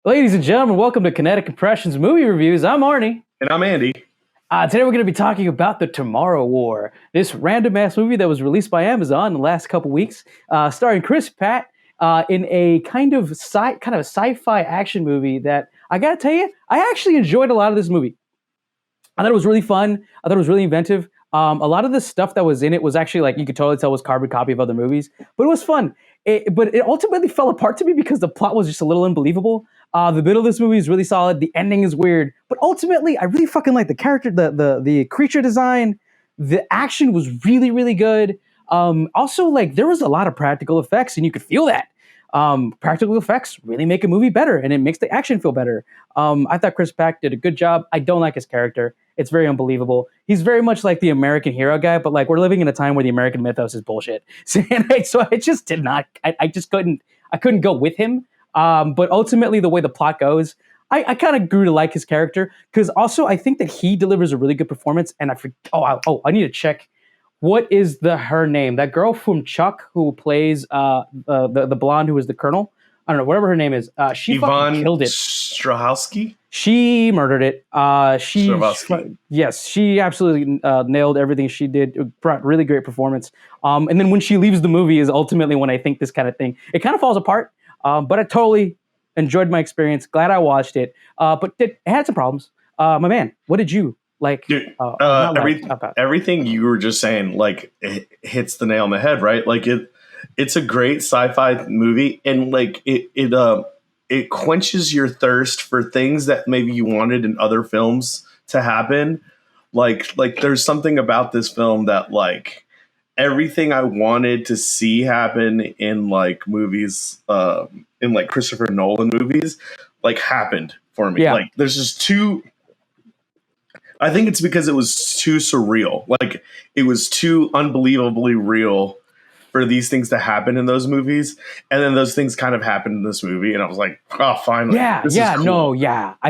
Ladies and gentlemen, welcome to Kinetic Impressions Movie Reviews. I'm Arnie. And I'm Andy. Today we're going to be talking about The Tomorrow War, this random-ass movie that was released by Amazon in the last couple weeks, starring Chris Pratt in a kind of sci-fi action movie that, I got to tell you, I actually enjoyed a lot of this movie. I thought it was really fun. I thought it was really inventive. A lot of the stuff that was in it was actually like you could totally tell was carbon copy of other movies, but it was fun. But it ultimately fell apart to me because the plot was just a little unbelievable. The middle of this movie is really solid. The ending is weird, but ultimately, I really fucking like the character, the creature design. The action was really really good. Also, like there was a lot of practical effects, and you could feel that. Practical effects really make a movie better, and it makes the action feel better. I thought Chris Pratt did a good job. I don't like his character. It's very unbelievable. He's very much like the American hero guy, but like we're living in a time where the American mythos is bullshit. So I just did not. I just couldn't. I couldn't go with him. But ultimately, the way the plot goes, I kind of grew to like his character because also I think that he delivers a really good performance. And I need to check. What is her name? That girl from Chuck who plays the blonde who is the colonel. I don't know, whatever her name is. She fucking killed it. Strahovski? She murdered it. Yes, she absolutely nailed everything she did. Brought really great performance. And then when she leaves the movie is ultimately when I think this kind of thing, it kind of falls apart. But I totally enjoyed my experience. Glad I watched it. But it had some problems. My man, what did you like? Dude, everything you were just saying, like, it hits the nail on the head, right? Like it's a great sci-fi movie, and like it quenches your thirst for things that maybe you wanted in other films to happen. Like there's something about this film that like everything I wanted to see happen in like movies, in like Christopher Nolan movies, like happened for me. Yeah. Like there's just too. I think it's because it was too surreal. Like it was too unbelievably real for these things to happen in those movies. And then those things kind of happened in this movie. And I was like, oh, finally. I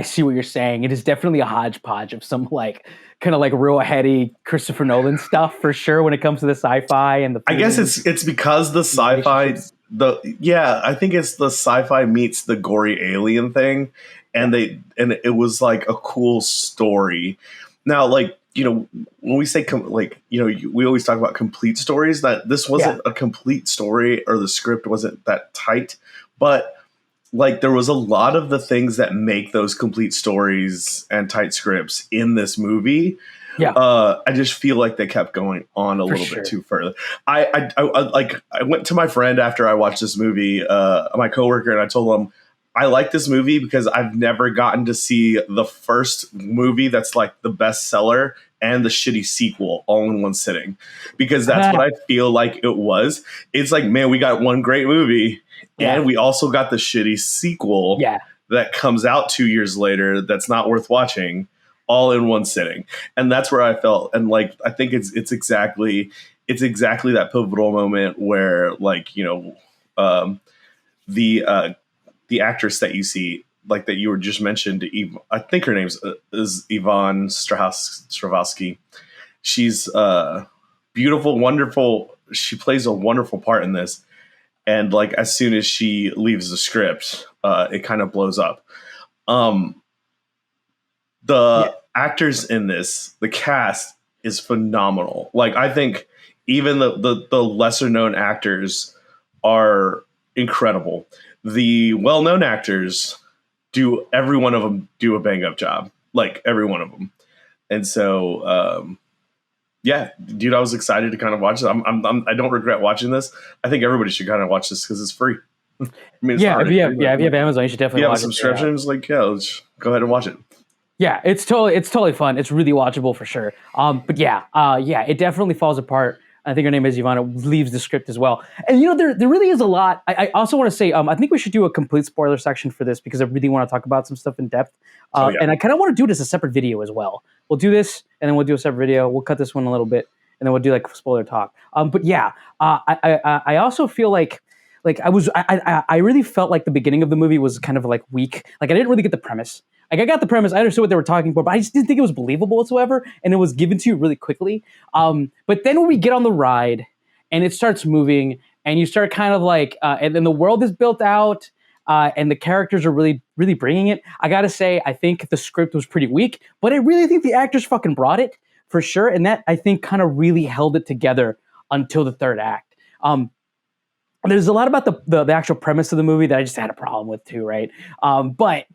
see what you're saying. It is definitely a hodgepodge of some like kind of like real heady Christopher Nolan stuff for sure when it comes to the sci-fi and the. I guess it's because the sci-fi, I think it's the sci-fi meets the gory alien thing. And it was like a cool story. Now, like, you know, when we say we always talk about complete stories, that this wasn't a complete story, or the script wasn't that tight, but like there was a lot of the things that make those complete stories and tight scripts in this movie. Yeah. I just feel like they kept going on a little bit too further. I went to my friend after I watched this movie, my coworker, and I told him, I like this movie because I've never gotten to see the first movie that's like the bestseller and the shitty sequel all in one sitting, because that's what I feel like it was. It's like, man, we got one great movie and we also got the shitty sequel that comes out 2 years later that's not worth watching, all in one sitting. And that's where I felt. And like, I think it's exactly that pivotal moment where, like, you know, the actress that you see, like that you were just mentioned, I think her name is Yvonne Strahovski. She's beautiful, wonderful. She plays a wonderful part in this. And like, as soon as she leaves the script, it kind of blows up. Actors in this, the cast is phenomenal. Like, I think even the lesser known actors are incredible. The well-known actors every one of them do a bang up job, like every one of them. And so, dude, I was excited to kind of watch it. I don't regret watching this. I think everybody should kind of watch this because it's free. I mean, if you have Amazon, you should definitely watch it. If you have a subscription, it's like, let's go ahead and watch it. Yeah, it's totally fun. It's really watchable for sure. It definitely falls apart. I think her name is Ivana, leaves the script as well. And, you know, there really is a lot. I also want to say, I think we should do a complete spoiler section for this because I really want to talk about some stuff in depth. And I kind of want to do it as a separate video as well. We'll do this, and then we'll do a separate video. We'll cut this one a little bit, and then we'll do like spoiler talk. I also feel like I really felt like the beginning of the movie was kind of like weak. Like I didn't really get the premise. Like I got the premise, I understood what they were talking for, but I just didn't think it was believable whatsoever, and it was given to you really quickly. But then when we get on the ride and it starts moving, and you start kind of like, and then the world is built out, and the characters are really, really bringing it. I gotta say, I think the script was pretty weak, but I really think the actors fucking brought it for sure, and that I think kind of really held it together until the third act. There's a lot about the actual premise of the movie that I just had a problem with too, right? But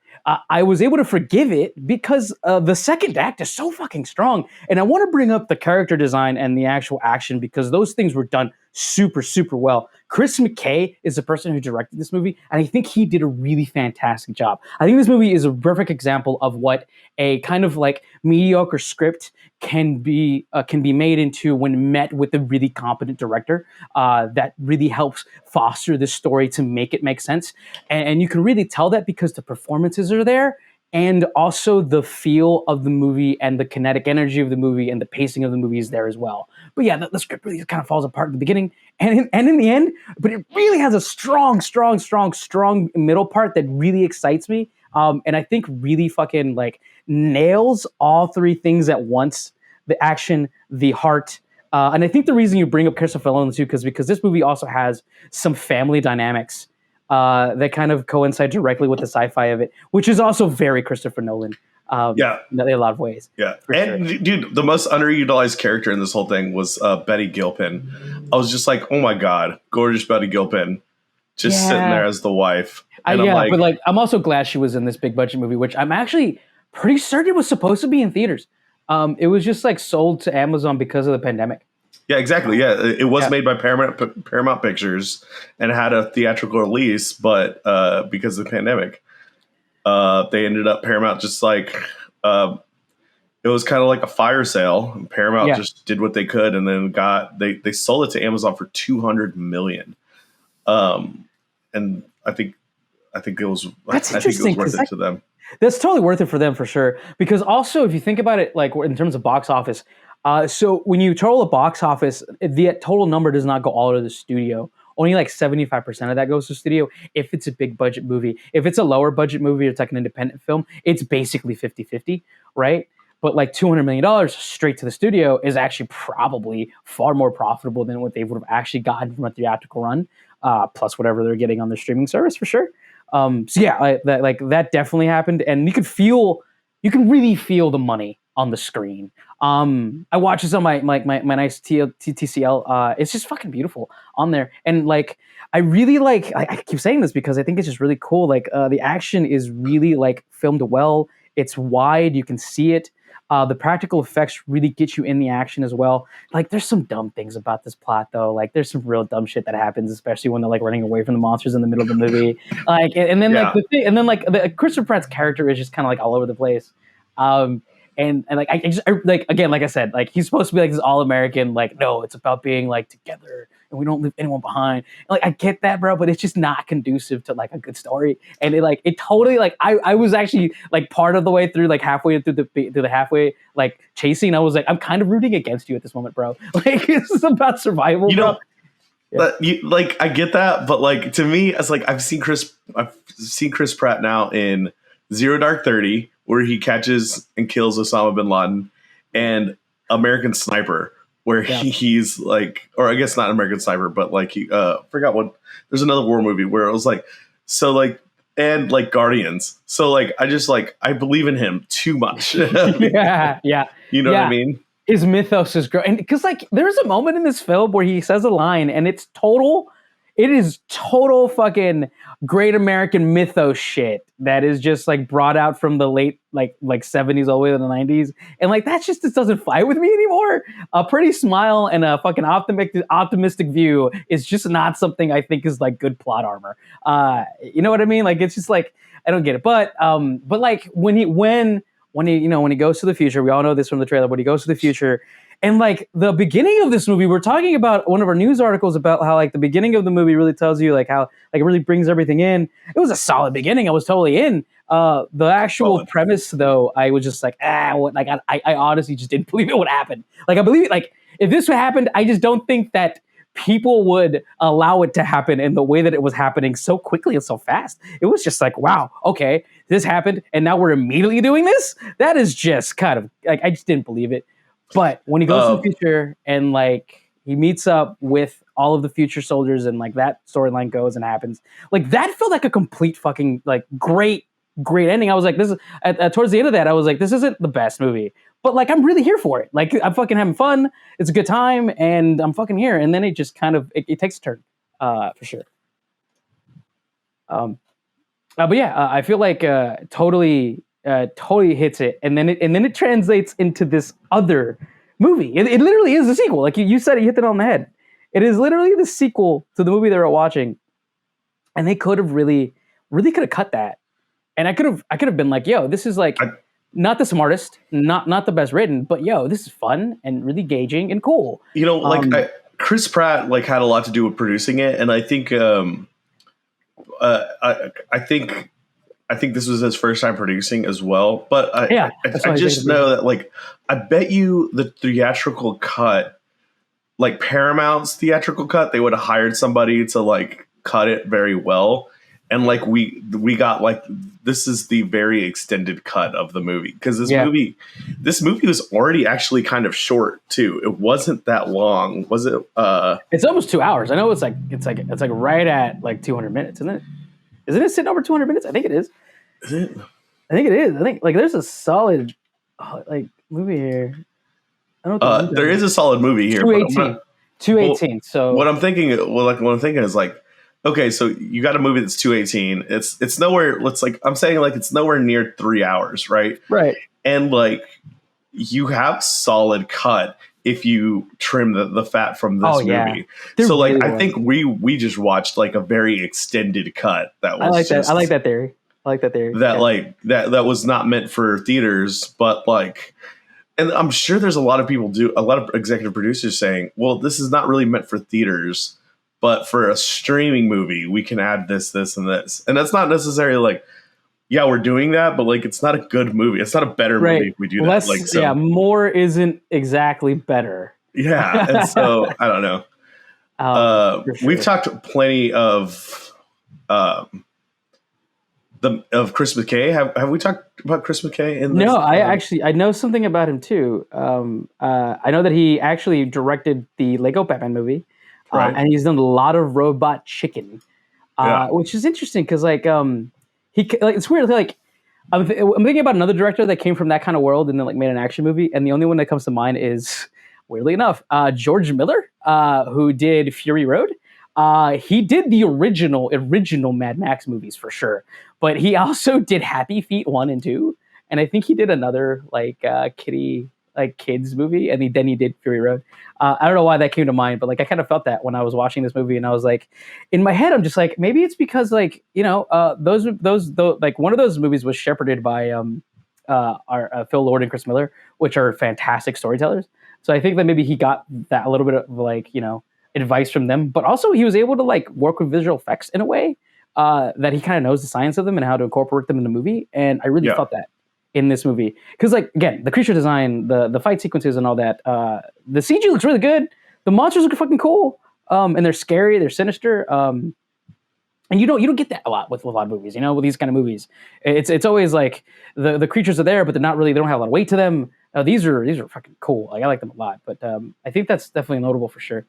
I was able to forgive it because the second act is so fucking strong. And I want to bring up the character design and the actual action because those things were done super, super well. Chris McKay is the person who directed this movie, and I think he did a really fantastic job. I think this movie is a perfect example of what a kind of like mediocre script can be made into when met with a really competent director that really helps foster this story to make it make sense. And you can really tell that because the performances are there and also the feel of the movie and the kinetic energy of the movie and the pacing of the movie is there as well. But yeah, the script really kind of falls apart in the beginning and in the end, but it really has a strong middle part that really excites me. And I think really fucking like nails all three things at once: the action, the heart. And I think the reason you bring up Christopher Nolan too, because this movie also has some family dynamics that kind of coincide directly with the sci-fi of it, which is also very Christopher Nolan. In a lot of ways. Yeah, and sure. Dude, the most underutilized character in this whole thing was Betty Gilpin. I was just like, oh my god, gorgeous Betty Gilpin, just sitting there as the wife. And but I'm also glad she was in this big budget movie, which I'm actually pretty certain it was supposed to be in theaters. It was just like sold to Amazon because of the pandemic. Yeah, exactly. Yeah, it was made by Paramount Pictures and had a theatrical release, but because of the pandemic, they ended up Paramount just like it was kind of like a fire sale. Paramount just did what they could, and then they sold it to Amazon for $200 million. And I think it was worth it to them. That's totally worth it for them for sure. Because also, if you think about it, like in terms of box office, so when you total the box office, the total number does not go all to the studio. Only like 75% of that goes to studio if it's a big budget movie. If it's a lower budget movie or it's like an independent film, it's basically 50-50, right? But like $200 million straight to the studio is actually probably far more profitable than what they would have actually gotten from a theatrical run, plus whatever they're getting on their streaming service for sure. So yeah, that definitely happened, and you can really feel the money on the screen. I watched this on my nice TCL. It's just fucking beautiful on there, and like I really like. I keep saying this because I think it's just really cool. Like the action is really like filmed well. It's wide. You can see it. The practical effects really get you in the action as well. Like, there's some dumb things about this plot, though. Like, there's some real dumb shit that happens, especially when they're like running away from the monsters in the middle of the movie. Like, and then like the thing, and then like Christopher Pratt's character is just kind of like all over the place. And like I like again, like I said, like he's supposed to be like this all American. Like, no, it's about being like together and we don't leave anyone behind. And, like, I get that, bro, but it's just not conducive to like a good story. And it totally like I was actually like part of the way through, like halfway through the halfway like chasing. I was like, I'm kind of rooting against you at this moment, bro. Like, this is about survival. You know, but like I get that, but like to me, it's like I've seen Chris Pratt now in Zero Dark 30, where he catches and kills Osama bin Laden, and American Sniper, where he's like, or I guess not American Sniper, but like he forgot what. There's another war movie where it was like, so like, and like Guardians. So like, I believe in him too much. yeah. You know what I mean? His mythos is growing, because like there's a moment in this film where he says a line, and it is total fucking great American mythos shit that is just like brought out from the late like 70s all the way to the 90s, and like that just doesn't fly with me anymore. A pretty smile and a fucking optimistic view is just not something I think is like good plot armor. You know what I mean? Like, it's just like, I don't get it. But like when he goes to the future, we all know this from the trailer, but he goes to the future. And like the beginning of this movie, we're talking about one of our news articles about how like the beginning of the movie really tells you like how like it really brings everything in. It was a solid beginning. I was totally in. The actual premise, though, I was just like, like I honestly just didn't believe it would happen. Like, I believe it. Like, if this happened, I just don't think that people would allow it to happen in the way that it was happening so quickly and so fast. It was just like, wow, okay, this happened, and now we're immediately doing this? That is just kind of like, I just didn't believe it. But when he goes to the future and like he meets up with all of the future soldiers and like that storyline goes and happens. Like that felt like a complete fucking like great ending. I was like, this is towards the end of that, I was like, this isn't the best movie, but like I'm really here for it. Like I'm fucking having fun. It's a good time, and I'm fucking here. And then it just kind of it takes a turn, for sure. But yeah, I feel like totally hits it, and then it translates into this other movie. It literally is a sequel. Like you said, you hit it on the head. It is literally the sequel to the movie they were watching, and they could have really could have cut that. And I could have been like, yo, this is like not the smartest, not the best written, but yo, this is fun and really engaging and cool. You know, like Chris Pratt like had a lot to do with producing it, and I think I think this was his first time producing as well. But I just know that like I bet you the theatrical cut, like Paramount's theatrical cut, they would have hired somebody to like cut it very well. And like we got like this is the very extended cut of the movie because this movie was already actually kind of short too. It wasn't that long, was it? It's almost 2 hours. I know it's like right at like 200 minutes, isn't it? Isn't it sitting over 200 minutes? I think it is. Is it? I think it is. I think like there's a solid like movie here. I don't there is a solid movie here. 218. So what I'm thinking is like, okay, so you got a movie that's 218. It's nowhere. Let's like I'm saying like it's nowhere near 3 hours, right? Right. And like you have solid cut if you trim the fat from this movie. So like I think we just watched like a very extended cut that was I like that theory. That was not meant for theaters, but like, and I'm sure there's a lot of executive producers saying, well, this is not really meant for theaters, but for a streaming movie, we can add this, and this. And that's not necessarily like, yeah, we're doing that, but like, it's not a good movie. It's not a better movie if we do that. Like, so, yeah, more isn't exactly better. Yeah. And so I don't know. Sure. We've talked plenty of Chris McKay. Have we talked about Chris McKay in this? No, I know something about him too. I know that he actually directed the Lego Batman movie, right. And he's done a lot of Robot Chicken, which is interesting because like it's weird. Like I'm thinking about another director that came from that kind of world and then like made an action movie, and the only one that comes to mind is weirdly enough George Miller, who did Fury Road. He did the original Mad Max movies for sure, but he also did Happy Feet 1 and 2, and I think he did another like kids movie, and then he did Fury Road. I don't know why that came to mind, but like I kind of felt that when I was watching this movie, and I was like, in my head, I'm just like, maybe it's because like those like one of those movies was shepherded by our Phil Lord and Chris Miller, which are fantastic storytellers. So I think that maybe he got that a little bit of like advice from them, but also he was able to like work with visual effects in a way that he kind of knows the science of them and how to incorporate them in the movie. And I really felt that in this movie. Because like, again, the creature design, the fight sequences and all that, the CG looks really good. The monsters look fucking cool. And they're scary, they're sinister. And you don't get that a lot with a lot of movies, with these kind of movies. It's always like the creatures are there, but they don't have a lot of weight to them. These are fucking cool. Like I like them a lot. But I think that's definitely notable for sure.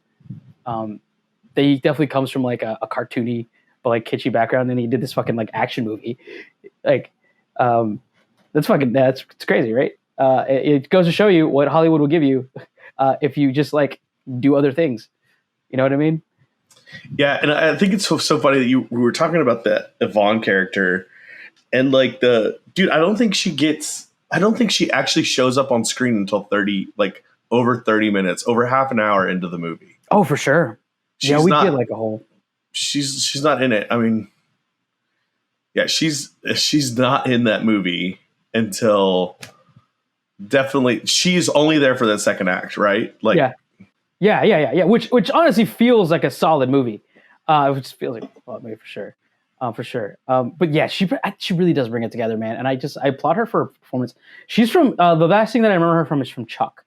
They definitely comes from like a cartoony but like kitschy background, and he did this fucking like action movie. Like it's crazy, right? It goes to show you what Hollywood will give you if you just like do other things. You know what I mean? Yeah, and I think it's so funny that we were talking about the Yvonne character, and like I don't think she actually shows up on screen until over 30 minutes, over half an hour into the movie. Oh, for sure. We did like a whole. She's not in it. I mean, yeah, she's not in that movie until definitely. She's only there for that second act, right? Like, yeah. Which honestly feels like a solid movie. Which feels like a solid movie for sure. But yeah, she really does bring it together, man. And I applaud her for her performance. She's from the last thing that I remember her from is from Chuck.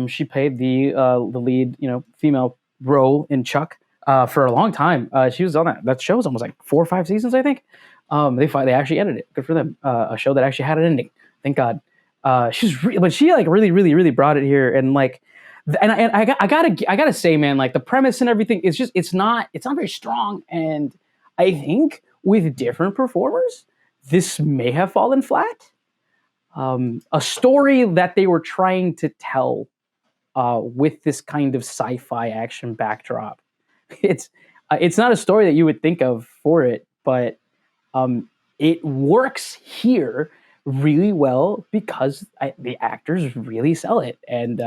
She played the lead, female role in Chuck for a long time. She was on that show was almost like 4 or 5 seasons, I think. They actually ended it. Good for them. A show that actually had an ending. Thank God. But she like really, really, really brought it here. And like I gotta say, man, like the premise and everything is just it's not very strong, and I think with different performers, this may have fallen flat. A story that they were trying to tell with this kind of sci-fi action backdrop. It's it's not a story that you would think of for it, but it works here really well because the actors really sell it, and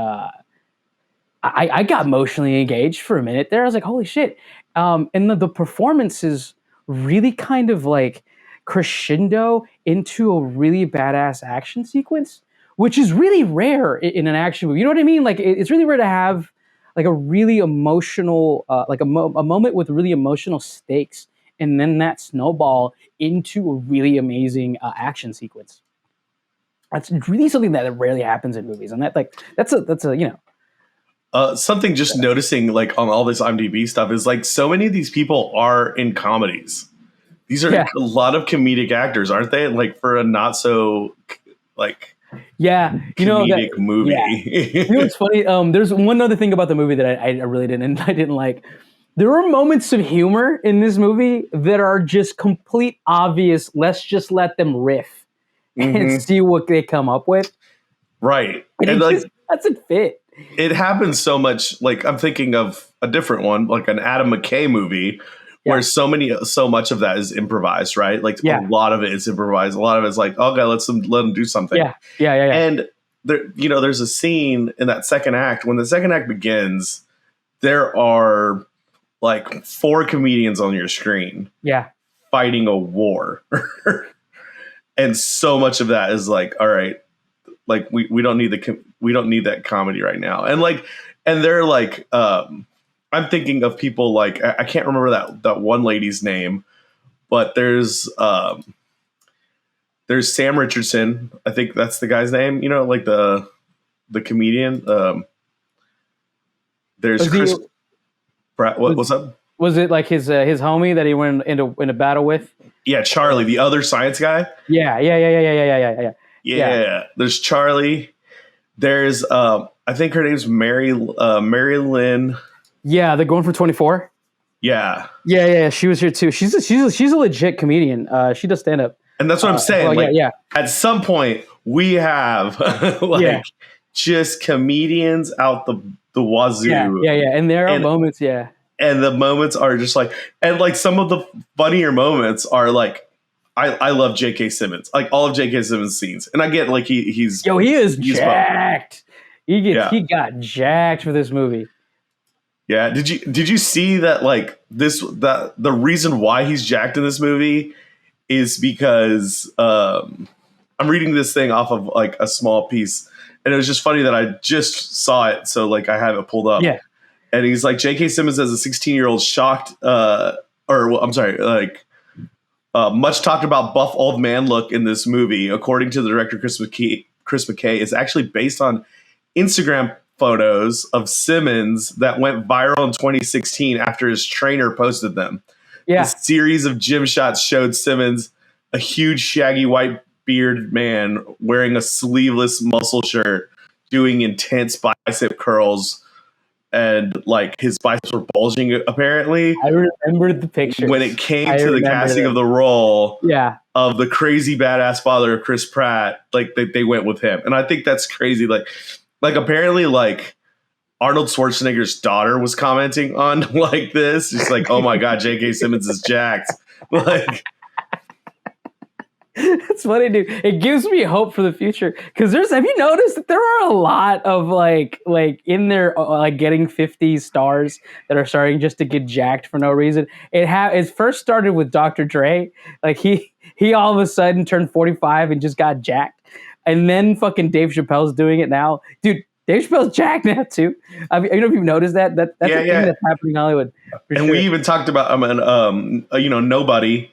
I got emotionally engaged for a minute there. I was like, holy shit. And the performances really kind of like crescendo into a really badass action sequence, which is really rare in an action movie. You know what I mean? Like it's really rare to have like a really emotional, like a moment with really emotional stakes, and then that snowball into a really amazing action sequence. That's really something that rarely happens in movies, and that's a you know. Something just noticing like on all this IMDb stuff is like so many of these people are in comedies. These are a lot of comedic actors, aren't they? Like for a not so like comedic movie. Yeah. You know what's funny? There's one other thing about the movie that I really didn't like. There were moments of humor in this movie that are just complete obvious. Let's just let them riff and see what they come up with. Right. And like doesn't fit. It happens so much. Like I'm thinking of a different one, like an Adam McKay movie, where so much of that is improvised, right? Like a lot of it is improvised. A lot of it's like, okay, let them do something. Yeah. And there, there's a scene in that second act. When the second act begins, there are like 4 comedians on your screen, fighting a war, and so much of that is like, all right, like we don't need that comedy right now, and they're like, I'm thinking of people like I can't remember that one lady's name, but there's Sam Richardson. I think that's the guy's name. Like the comedian. There's Chris Pratt. What's up? Was it like his homie that he went in a battle with? Yeah, Charlie, the other science guy. Yeah. Yeah. There's Charlie. There's I think her name's Mary Lynn. Yeah, they're going for 24. Yeah. She was here too. She's a legit comedian. She does stand up. And that's what I'm saying. At some point, we have just comedians out the wazoo. Yeah. And there are moments. Yeah. And the moments are just like, and like some of the funnier moments are like, I love J.K. Simmons, like all of J.K. Simmons' scenes, and I get like he is jacked. He got jacked for this movie. Yeah, did you see that like that the reason why he's jacked in this movie is because I'm reading this thing off of like a small piece, and it was just funny that I just saw it, so like I have it pulled up. Yeah. And he's like, J.K. Simmons as a 16-year-old shocked, much talked about buff old man look in this movie, according to the director Chris McKay, is actually based on Instagram photos of Simmons that went viral in 2016 after his trainer posted them. Yeah. The series of gym shots showed Simmons, a huge shaggy white bearded man wearing a sleeveless muscle shirt, doing intense bicep curls. And like his biceps were bulging, apparently. I remember the picture when it came to the casting of the role of the crazy badass father of Chris Pratt. Like they went with him, and I think that's crazy. Like apparently, like Arnold Schwarzenegger's daughter was commenting on like this. It's like, oh my god, J.K. Simmons is jacked. Like. It's funny, dude. It gives me hope for the future because have you noticed that there are a lot of like in there like getting 50 stars that are starting just to get jacked for no reason. It first started with Dr. Dre. Like he all of a sudden turned 45 and just got jacked, and then fucking Dave Chappelle's doing it now, dude. Dave Chappelle's jacked now too. I don't know if you've noticed that. That's a thing that's happening in Hollywood. And we even talked about Nobody.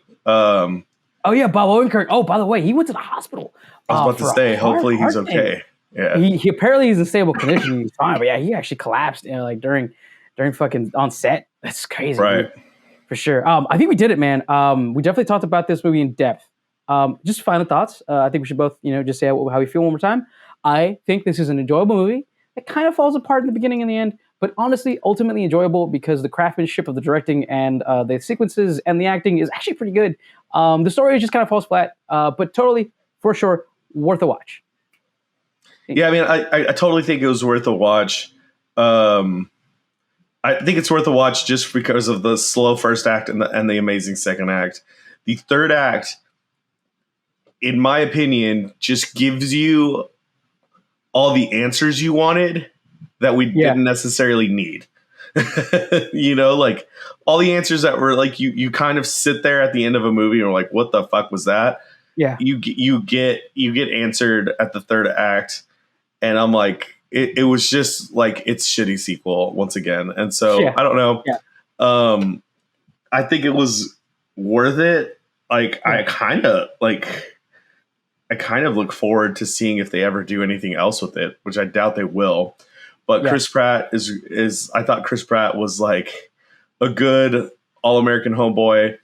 Oh yeah, Bob Odenkirk. Oh, by the way, he went to the hospital. I was about to say, hopefully he's okay. Yeah, he apparently he's in stable condition. He's fine, but yeah, he actually collapsed. Like during fucking on set. That's crazy, right? Dude. For sure. I think we did it, man. We definitely talked about this movie in depth. Just final thoughts. I think we should both, just say how we feel one more time. I think this is an enjoyable movie It kind of falls apart in the beginning and the end, but honestly, ultimately enjoyable because the craftsmanship of the directing and the sequences and the acting is actually pretty good. The story just kind of falls flat, but totally, for sure, worth a watch. Yeah, I mean, I totally think it was worth a watch. I think it's worth a watch just because of the slow first act and the amazing second act. The third act, in my opinion, just gives you all the answers you wanted that we didn't necessarily need. Like all the answers that were like you kind of sit there at the end of a movie and are like, what the fuck was that? Yeah. You get answered at the third act, and I'm like, it was just like its shitty sequel once again. And so I don't know. Yeah. I think it was worth it. Like I kind of look forward to seeing if they ever do anything else with it, which I doubt they will. But Chris Pratt is I thought Chris Pratt was like a good all-American homeboy,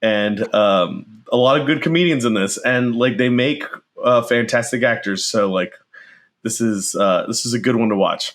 and a lot of good comedians in this, and like they make fantastic actors. So like this is a good one to watch.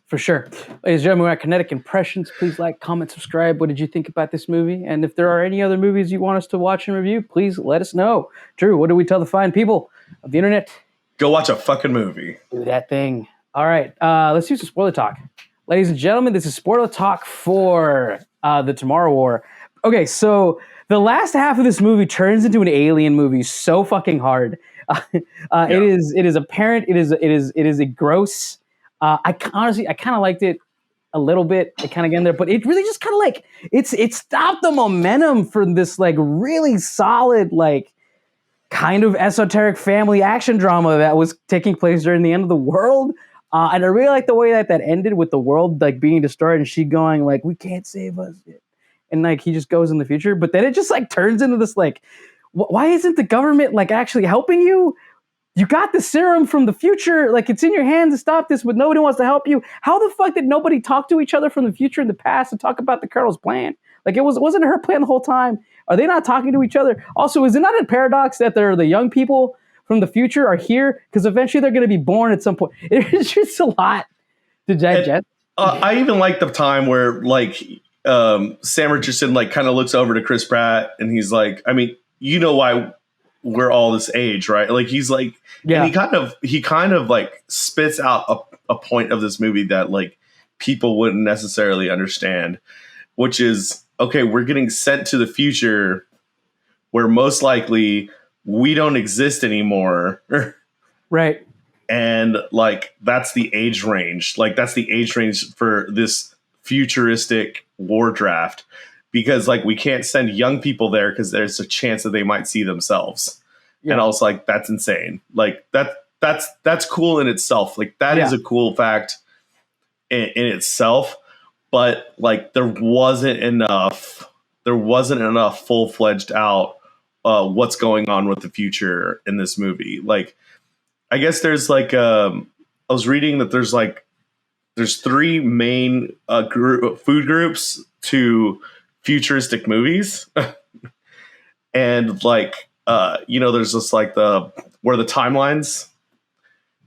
For sure. Ladies and gentlemen, we're at Kinetic Impressions. Please like, comment, subscribe. What did you think about this movie? And if there are any other movies you want us to watch and review, please let us know. Drew, what do we tell the fine people of the internet? Go watch a fucking movie. Do that thing. All right. Let's use the spoiler talk. Ladies and gentlemen, this is spoiler talk for The Tomorrow War. Okay, so the last half of this movie turns into an alien movie so fucking hard. It is apparent. It is a gross. I kind of liked it a little bit. It kind of got in there, but it really just kind of like it stopped the momentum for this like really solid like kind of esoteric family action drama that was taking place during the end of the world. And I really like the way that ended with the world like being destroyed and she going like, "We can't save us," and like he just goes in the future. But then it just like turns into this like, why isn't the government like actually helping you? You got the serum from the future, like it's in your hands to stop this, but nobody wants to help you. How the fuck did nobody talk to each other from the future and the past and talk about the Colonel's plan? Like wasn't her plan the whole time? Are they not talking to each other? Also, is it not a paradox that they're the young people from the future are here? Because eventually they're going to be born at some point. It's just a lot to digest. I even like the time where like Sam Richardson like kind of looks over to Chris Pratt and he's like, I mean, you know why we're all this age, right? Like he's like, and he kind of like spits out a point of this movie that like people wouldn't necessarily understand, which is, okay, we're getting sent to the future where most likely we don't exist anymore. Right. And like, that's the age range. Like that's the age range for this futuristic war draft. Because like we can't send young people there because there's a chance that they might see themselves. Yeah. And I was like, that's insane. Like that's cool in itself. Like that is a cool fact in itself. But like there wasn't enough full-fledged out what's going on with the future in this movie. Like I guess there's like I was reading that there's three main food groups to futuristic movies. And like there's just like where the timelines,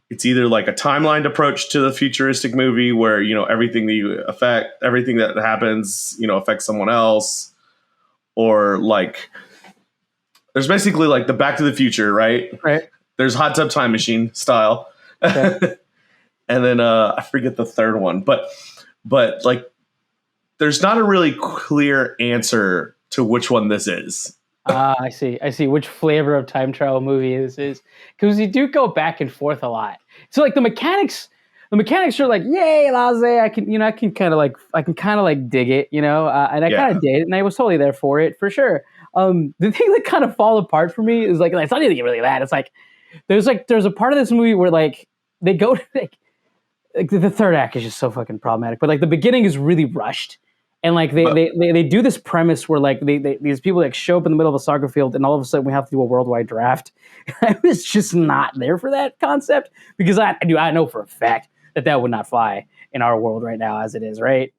it's either like a timelined approach to the futuristic movie where everything that happens affects someone else, or like there's basically like the Back to the Future, right? There's Hot Tub Time Machine style. Okay. And then I forget the third one, but like there's not a really clear answer to which one this is. I see which flavor of time travel movie this is, because you do go back and forth a lot. So like the mechanics are like, yay, laissez. I can kind of like dig it, and I kind of did, and I was totally there for it for sure. The thing that kind of fall apart for me is like it's not even really that. It's like there's a part of this movie where like they go to like the third act is just so fucking problematic, but like the beginning is really rushed. And like they do this premise where like these people like show up in the middle of a soccer field and all of a sudden we have to do a worldwide draft. I was just not there for that concept because I know for a fact that would not fly in our world right now as it is, right?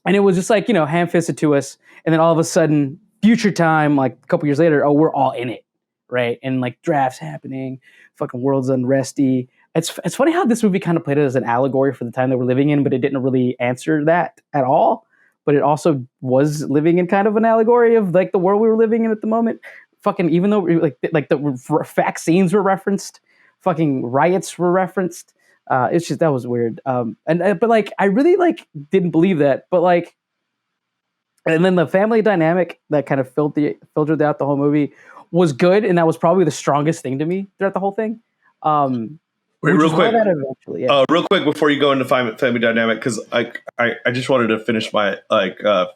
And it was just like, ham-fisted to us, and then all of a sudden, future time, like a couple years later, oh, we're all in it, right? And like drafts happening, fucking world's unresty. it's funny how this movie kind of played it as an allegory for the time that we're living in, but it didn't really answer that at all. But it also was living in kind of an allegory of like the world we were living in at the moment. Fucking, even though like the vaccines were referenced, fucking riots were referenced. It's just, that was weird. But like I really like didn't believe that, but like, and then the family dynamic that kind of filtered out the whole movie was good, and that was probably the strongest thing to me throughout the whole thing. Wait, real quick, yeah. real quick before you go into family dynamic, because I just wanted to finish my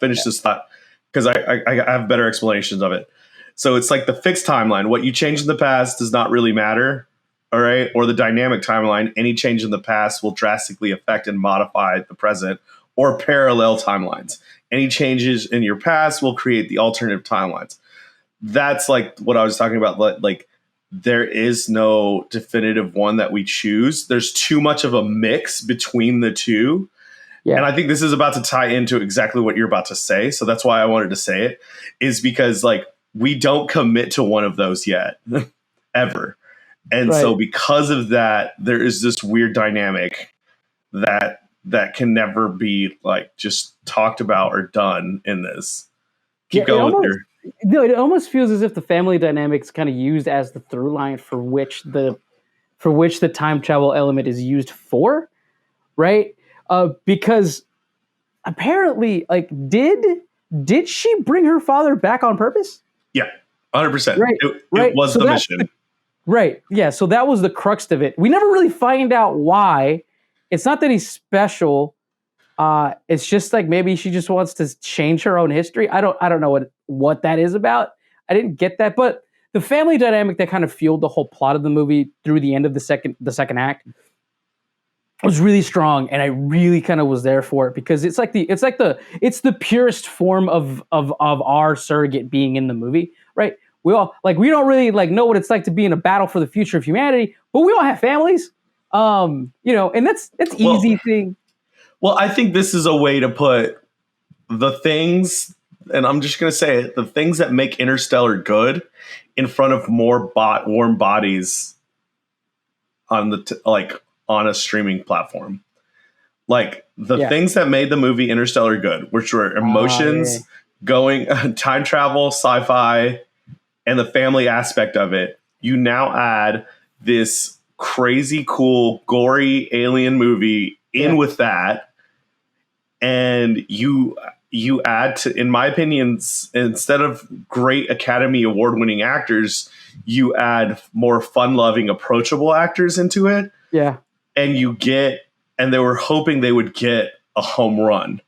this thought, because I have better explanations of it. So it's like the fixed timeline. What you change in the past does not really matter, all right? Or the dynamic timeline. Any change in the past will drastically affect and modify the present, or parallel timelines. Any changes in your past will create the alternative timelines. That's like what I was talking about. Like there is no definitive one that we choose. There's too much of a mix between the two. Yeah. And I think this is about to tie into exactly what you're about to say. So that's why I wanted to say it, is because like we don't commit to one of those yet, ever. And so because of that, there is this weird dynamic that can never be like just talked about or done in this. Keep going with your... No, it almost feels as if the family dynamics kind of used as the through line for which the time travel element is used for, right? Because apparently, like, did she bring her father back on purpose? Yeah, 100%. Right, it was the mission. Right. Yeah. So that was the crux of it. We never really find out why. It's not that he's special. It's just like maybe she just wants to change her own history. I don't know what that is about. I didn't get that, but the family dynamic that kind of fueled the whole plot of the movie through the end of the second act was really strong, and I really kind of was there for it, because it's the purest form of our surrogate being in the movie, right? We don't really like know what it's like to be in a battle for the future of humanity, but we all have families, and that's easy thing. Well, I think this is a way to put the things, and I'm just going to say it, the things that make Interstellar good in front of more warm bodies on on a streaming platform. Like the things that made the movie Interstellar good, which were emotions, going time travel, sci-fi, and the family aspect of it. You now add this crazy cool gory alien movie in with that. And you add to, in my opinion, instead of great Academy Award winning actors, you add more fun loving, approachable actors into it. Yeah. And they were hoping they would get a home run.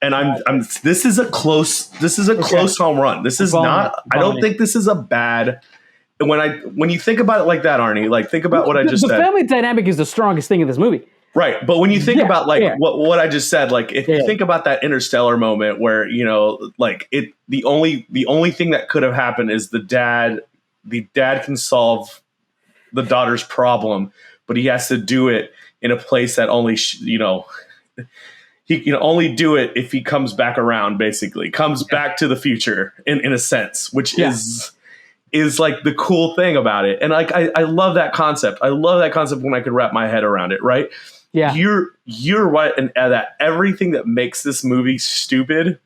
And this is a close home run. This is not, I don't think this is a bad, when you think about it like that, Arnie, like think about what I just said. The family dynamic is the strongest thing in this movie. Right. But when you think about what I just said, like if you think about that Interstellar moment where, the only thing that could have happened is the dad can solve the daughter's problem, but he has to do it in a place that only, he can only do it if he comes back around, basically comes back to the future in a sense, which is like the cool thing about it. And like, I love that concept. I love that concept when I could wrap my head around it. Right. Yeah, you're right, and that everything that makes this movie stupid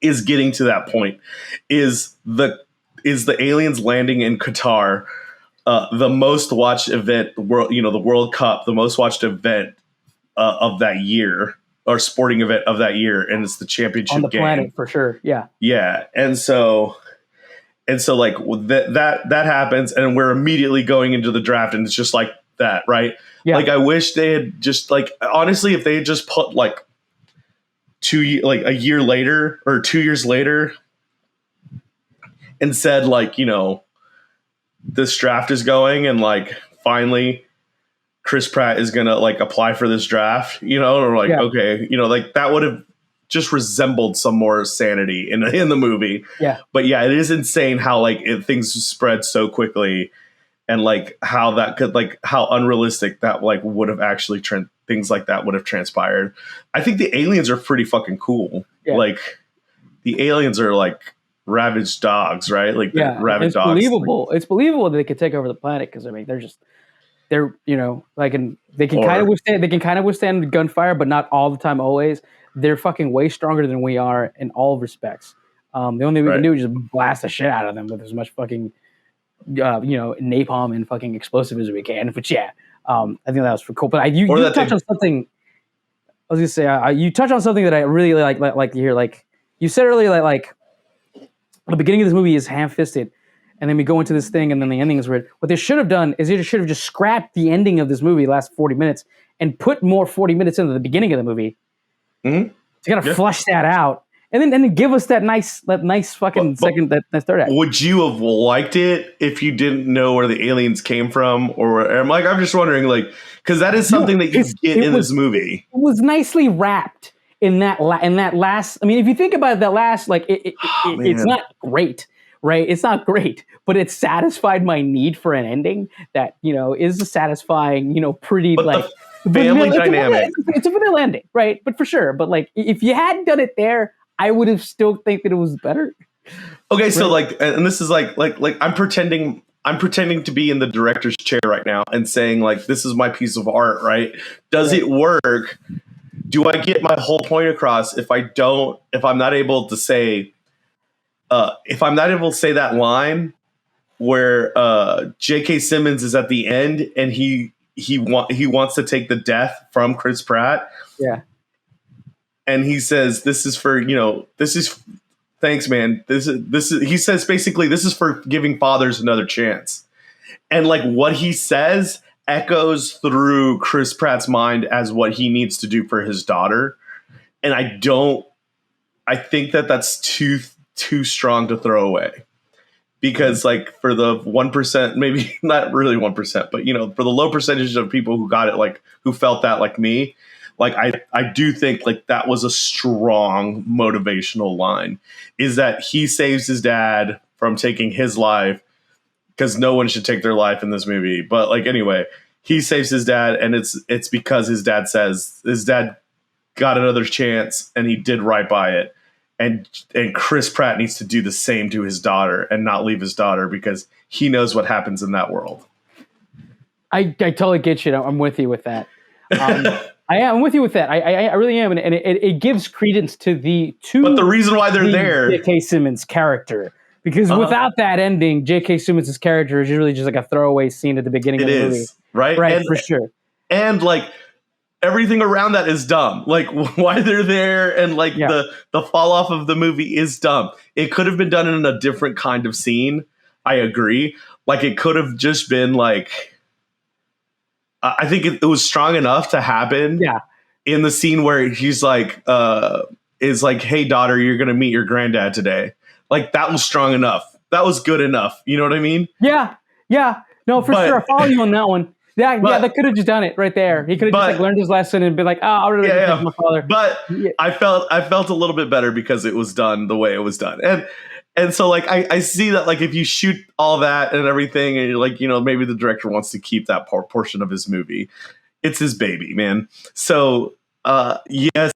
is getting to that point. Is the aliens landing in Qatar, the most watched event, the World Cup, the most watched event of that year, or sporting event of that year, and it's the championship on the game. Planet for sure. Yeah, and so like that happens, and we're immediately going into the draft, and it's just like that, right? Yeah. Like I wish they had just honestly, if they had just put a year later or 2 years later and said this draft is going, and finally Chris Pratt is gonna apply for this draft, or okay, that would have just resembled some more sanity in the movie. Yeah. But yeah, it is insane how things spread so quickly. And how that could how unrealistic that would have actually things like that would have transpired. I think the aliens are pretty fucking cool. Yeah. The aliens are ravaged dogs, right? Rabid dogs. Believable. It's believable that they could take over the planet, because I mean they're just they're they can kind of withstand gunfire, but not all the time. Always, they're fucking way stronger than we are in all respects. The only thing we can do is just blast the shit out of them with as much fucking napalm and fucking explosive as we can. But yeah, I think that was cool. But you touched on something. I was gonna say you touched on something that I really like to hear. Like you said earlier, like the beginning of this movie is ham-fisted, and then we go into this thing, and then the ending is weird. What they should have done is they should have just scrapped the ending of this movie, the last 40 minutes, and put more 40 minutes into the beginning of the movie to kind of flush that out, and then give us that nice fucking second, that third act. Would you have liked it if you didn't know where the aliens came from, or I'm just wondering, like, because that is something that you get in this movie. It was nicely wrapped in that last. I mean, if you think about it, that last, like, it's not great. Right, it's not great, but it satisfied my need for an ending that is a satisfying, pretty but like the family dynamic. It's a vanilla ending, right? But for sure, but like if you hadn't done it there, I would have still think that it was better. Okay, right? So like, and this is like I'm pretending to be in the director's chair right now and saying like, this is my piece of art, right? Does it work? Do I get my whole point across if I'm not able to say? If I'm not able to say that line where J.K. Simmons is at the end and he wants to take the death from Chris Pratt, and he says, "This is for thanks, man. This is." He says basically, "This is for giving fathers another chance," and like what he says echoes through Chris Pratt's mind as what he needs to do for his daughter, and I think that's too strong to throw away, because like for the 1%, maybe not really 1%, but for the low percentage of people who got it, like who felt that like me, like I do think like that was a strong motivational line, is that he saves his dad from taking his life, because no one should take their life in this movie, but like anyway, he saves his dad, and it's because his dad says his dad got another chance and he did right by it. And Chris Pratt needs to do the same to his daughter and not leave his daughter, because he knows what happens in that world. I totally get you. I'm with you with that. I'm with you with that. I really am, and it gives credence to the two. But the reason why they're there, J.K. Simmons' character, because without that ending, J.K. Simmons' character is really just like a throwaway scene at the beginning of the movie. Right, and, for sure. And like, everything around that is dumb. Like why they're there, and like the fall off of the movie is dumb. It could have been done in a different kind of scene. I agree. Like it could have just been like, I think it was strong enough to happen. Yeah. In the scene where he's like, is like, "Hey daughter, you're going to meet your granddad today." Like that was strong enough. That was good enough. You know what I mean? Yeah. Yeah. No, for sure. I follow you on that one. Yeah, they could have just done it right there. He could have just like learned his lesson and been like, "Oh, I'll really take my father." But I felt a little bit better because it was done the way it was done, and so like I see that like if you shoot all that and everything, and you're like maybe the director wants to keep that portion of his movie. It's his baby, man. So yes,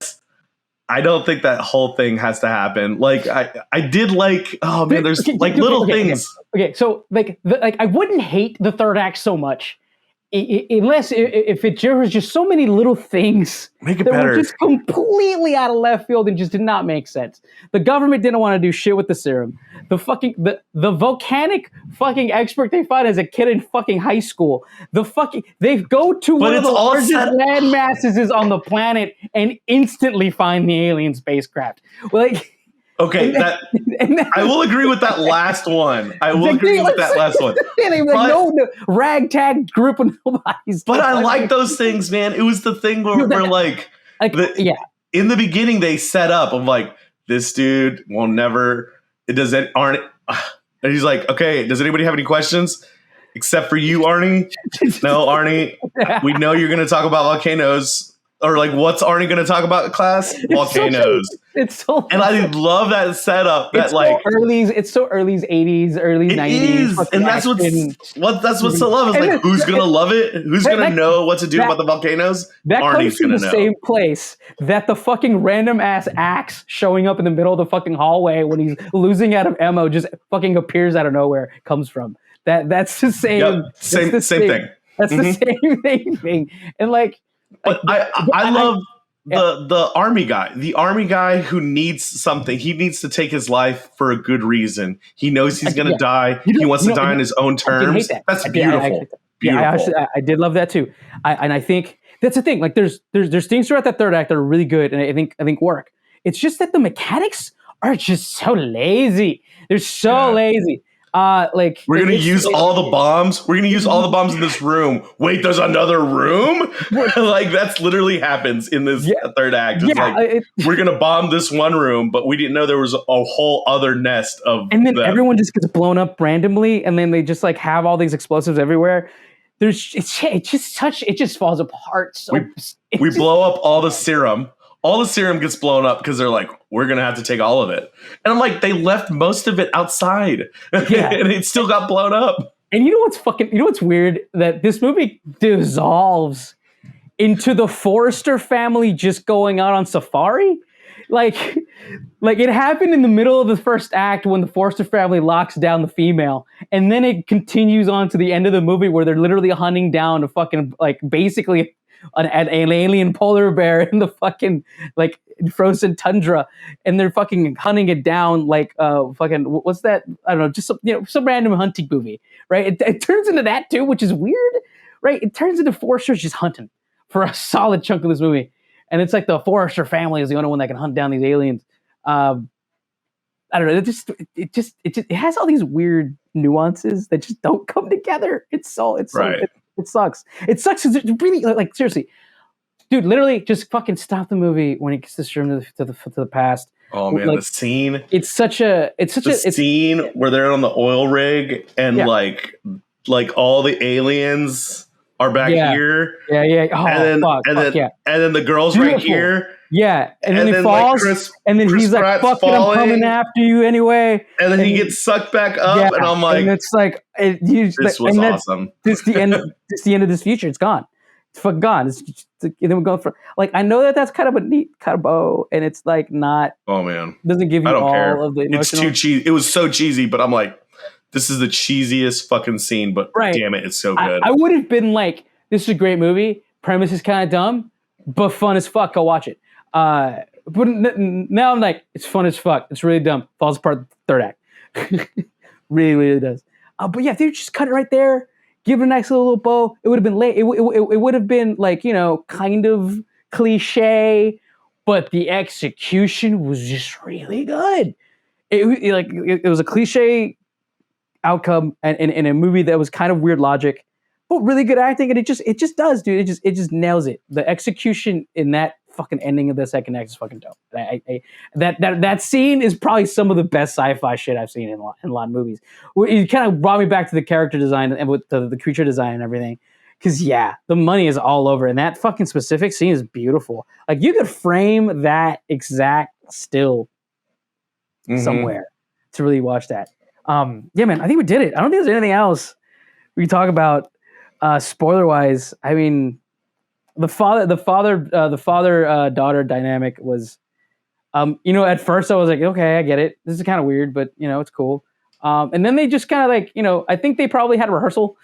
I don't think that whole thing has to happen. Like I did like, oh man, there's little things. Okay, so like I wouldn't hate the third act so much. Unless if there was just so many little things that were just completely out of left field and just did not make sense. The government didn't want to do shit with the serum. The volcanic fucking expert they find as a kid in fucking high school. They go to one of the largest land masses is on the planet and instantly find the alien spacecraft. Like. Okay, I will agree with that last one. No ragtag group of nobodies. But I like those things, man. It was the thing where in the beginning they set up of like, this dude will never. And he's like, "Okay, does anybody have any questions except for you, Arnie?" "No, Arnie. We know you're going to talk about volcanoes." Or like, what's Arnie going to talk about in class? Volcanoes. And I love that setup. It's so early 80s, early 90s. And that's what's so love. Is like, who's going to love it? Who's going to know what to do about the volcanoes? That Arnie's comes from the know. Same place that the fucking random ass axe showing up in the middle of the fucking hallway when he's losing out of ammo just fucking appears out of nowhere comes from. That's the same. Yep, same thing. That's the same thing. And like, but I love yeah. the army guy. The army guy who needs something. He needs to take his life for a good reason. He knows he's going to die. He wants to die on his own terms. I didn't hate that. That's beautiful. Beautiful. I did love that too. And I think that's the thing. Like, there's things throughout that third act that are really good, and I think work. It's just that the mechanics are just so lazy. They're so lazy. Like, we're gonna use all the bombs. We're gonna use all the bombs in this room. Wait, there's another room? Like, that's literally happens in this third act. It's like, we're gonna bomb this one room, but we didn't know there was a whole other nest of. And then everyone just gets blown up randomly, and then they just like have all these explosives everywhere. It just falls apart. So we blow up all the serum. All the serum gets blown up because they're like, we're going to have to take all of it. And I'm like, they left most of it outside. Yeah. And it still got blown up. And you know what's weird? That this movie dissolves into the Forrester family just going out on safari. Like it happened in the middle of the first act when the Forrester family locks down the female. And then it continues on to the end of the movie where they're literally hunting down a fucking, like, basically an alien polar bear in the fucking, like, frozen tundra, and they're fucking hunting it down like fucking, what's that? I don't know, just some random hunting movie, right? It turns into that too, which is weird, right? It turns into Forrester's just hunting for a solid chunk of this movie, and it's like the Forrester family is the only one that can hunt down these aliens. I don't know. It has all these weird nuances that just don't come together. It sucks. It sucks because it really, like, seriously, dude, literally just fucking stop the movie when it gets to the past. Oh man, like, the scene. It's such a scene where they're on the oil rig and like all the aliens are back here. Yeah. Oh, and then the girl's right here. Yeah, and then he falls, like and then he's like, "Fuck it, I'm coming after you anyway." And then he gets sucked back up, and I'm like, and it's like, this was awesome. This is the end. This is the end of this future. It's gone. It's fucking gone. And then we're going for, like, I know that's kind of a neat kind of bow, and it's like not. Oh man, doesn't give you all of the emotional. It's too cheesy. It was so cheesy, but I'm like, this is the cheesiest fucking scene. But damn it, it's so good. I would have been like, this is a great movie. Premise is kind of dumb, but fun as fuck. Go watch it. But now I'm like, it's fun as fuck. It's really dumb. Falls apart the third act. Really, really does. But yeah, dude, just cut it right there. Give it a nice little bow. It would have been late. It would have been like, kind of cliche, but the execution was just really good. It was a cliche outcome and in a movie that was kind of weird logic, but really good acting. And it just does, dude. It just nails it. The execution in that fucking ending of the second act is fucking dope. That scene is probably some of the best sci-fi shit I've seen in a lot of movies. It kind of brought me back to the character design and with the creature design and everything. Because the money is all over, and that fucking specific scene is beautiful. Like, you could frame that exact still somewhere to really watch that. Yeah, man, I think we did it. I don't think there's anything else we can talk about spoiler wise. I mean, the father daughter dynamic was, at first I was like, okay, I get it. This is kind of weird, but it's cool. And then they just kind of like, I think they probably had a rehearsal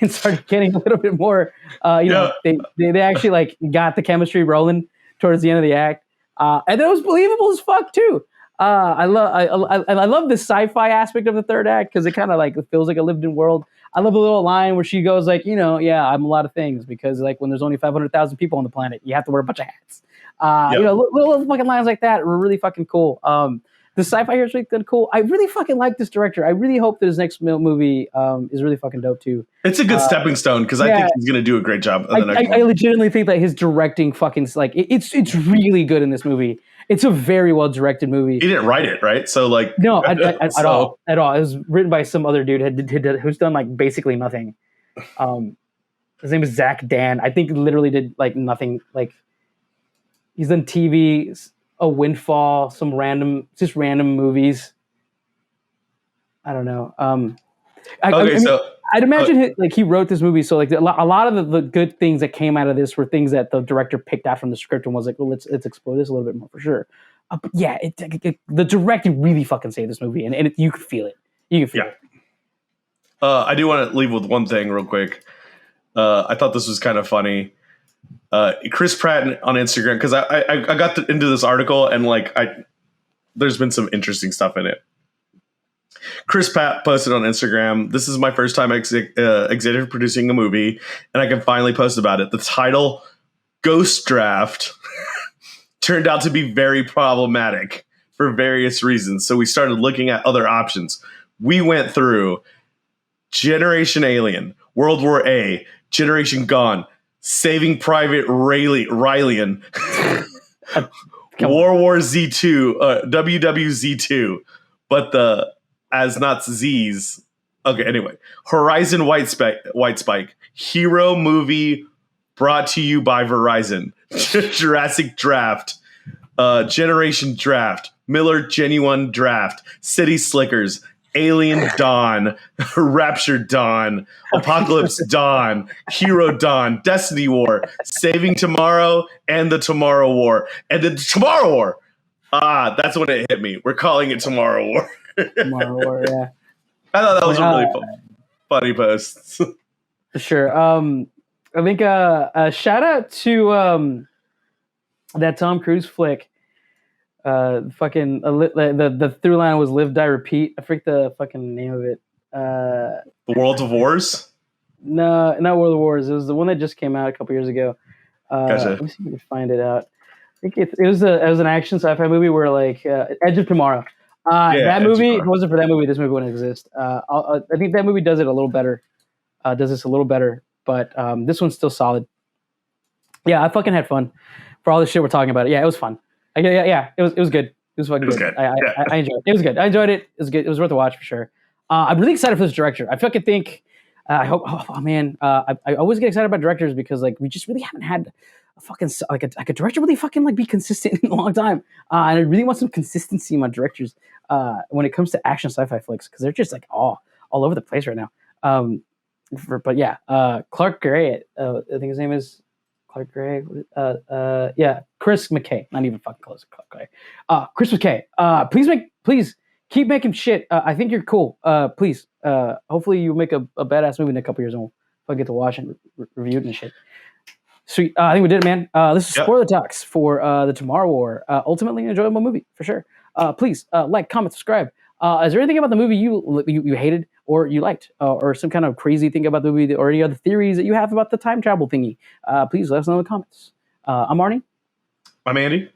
and started getting a little bit more, they actually like got the chemistry rolling towards the end of the act. And it was believable as fuck too. I love the sci-fi aspect of the third act because it kind of like, it feels like a lived in world. I love the little line where she goes like, I'm a lot of things because like when there's only 500,000 people on the planet, you have to wear a bunch of hats. Little fucking lines like that were really fucking cool. The sci-fi here is really cool. I really fucking like this director. I really hope that his next movie is really fucking dope too. It's a good stepping stone because I think he's going to do a great job. I legitimately think that his directing fucking like it's really good in this movie. It's a very well directed movie. He didn't write it, right? So like, no, at all. It was written by some other dude who's done like basically nothing. His name is Zach Dan. I think literally did like nothing. Like, he's done TV, A Windfall, some random movies. I don't know. I'd imagine he wrote this movie, so like a lot of the good things that came out of this were things that the director picked out from the script and was like, well, let's explore this a little bit more for sure. But yeah, the directing really fucking saved this movie, and you could feel it. You can feel it. I do want to leave with one thing real quick. I thought this was kind of funny. Chris Pratt on Instagram, because I got into this article and like there's been some interesting stuff in it. Chris Pratt posted on Instagram, "This is my first time executive producing a movie, and I can finally post about it. The title, Ghost Draft, turned out to be very problematic for various reasons. So we started looking at other options. We went through Generation Alien, World War A, Generation Gone, Saving Private Ryan, World War Z2, WWZ2, but the as not Z's. Okay, anyway, Horizon White Spike, Hero Movie brought to you by Verizon, Jurassic Draft, Generation Draft, Miller Genuine Draft, City Slickers, Alien Dawn, Rapture Dawn, Apocalypse Dawn, Hero Dawn, Destiny War, Saving Tomorrow, and the Tomorrow War. And the Tomorrow War! That's when it hit me. We're calling it Tomorrow War. Tomorrow War, yeah. I thought that was a really funny post. For sure. I think a shout out to that Tom Cruise flick. Fucking the through line was Live Die Repeat. I forget the fucking name of it. The World of Wars? No, not World of Wars. It was the one that just came out a couple years ago. Gotcha. Let me see if I can find it out. I think it was an action sci-fi movie where like Edge of Tomorrow. That movie, if it wasn't for that movie, this movie wouldn't exist. I think that movie does it a little better. Does this a little better, but this one's still solid. Yeah, I fucking had fun for all the shit we're talking about. Yeah, it was fun. Yeah, it was good. It was fucking good. I enjoyed it. It was good. I enjoyed it. It was good. It was worth a watch for sure. I'm really excited for this director. I fucking think. I hope. Oh man, I always get excited about directors because like we just really haven't had a fucking like a director really fucking like be consistent in a long time. And I really want some consistency in my directors when it comes to action sci-fi flicks because they're just like all over the place right now. But yeah, Clark Gray. I think his name is. Clark Gray, yeah, Chris McKay, not even fucking close to Clark Gray. Chris McKay, please keep making shit. I think you're cool. Please, hopefully you make a badass movie in a couple years and we'll fucking get to watch and review it and shit. Sweet. I think we did it, man. This is spoiler talks for the Tomorrow War. Ultimately an enjoyable movie for sure. Please like, comment, subscribe. Is there anything about the movie you hated or you liked, or some kind of crazy thing about the movie, or any other theories that you have about the time travel thingy? Please let us know in the comments. I'm Arnie. I'm Andy.